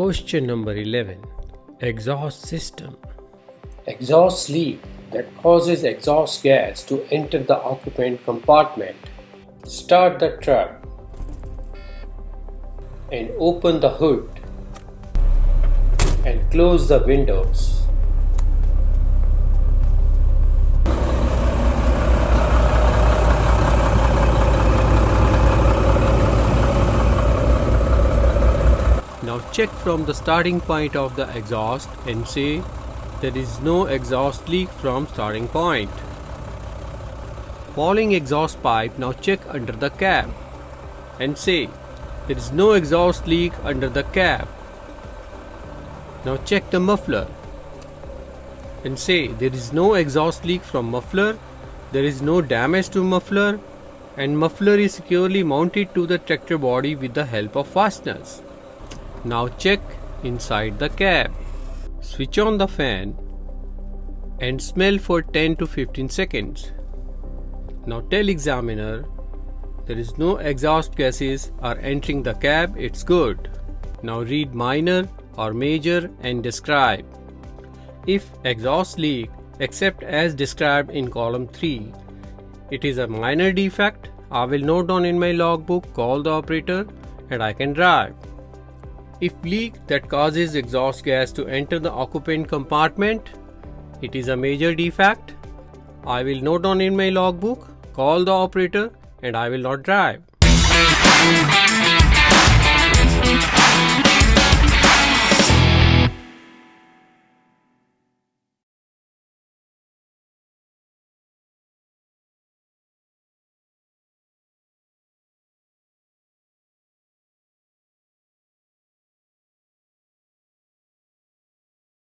Question number 11. Exhaust system. Exhaust leak that causes exhaust gas to enter the occupant compartment. Start the truck and open the hood and close the windows. Now check from the starting point of the exhaust and say there is no exhaust leak from starting point. Following exhaust pipe, now check under the cab and say there is no exhaust leak under the cab. Now check the muffler and say there is no exhaust leak from muffler, there is no damage to muffler, and muffler is securely mounted to the tractor body with the help of fasteners. Now check inside the cab. Switch on the fan and smell for 10 to 15 seconds. Now tell examiner there is no exhaust gases are entering the cab, it's good. Now read minor or major and describe. If exhaust leak except as described in column 3, it is a minor defect, I will note down in my logbook, call the operator and I can drive. If leak that causes exhaust gas to enter the occupant compartment, it is a major defect, I will note down in my logbook, call the operator and I will not drive.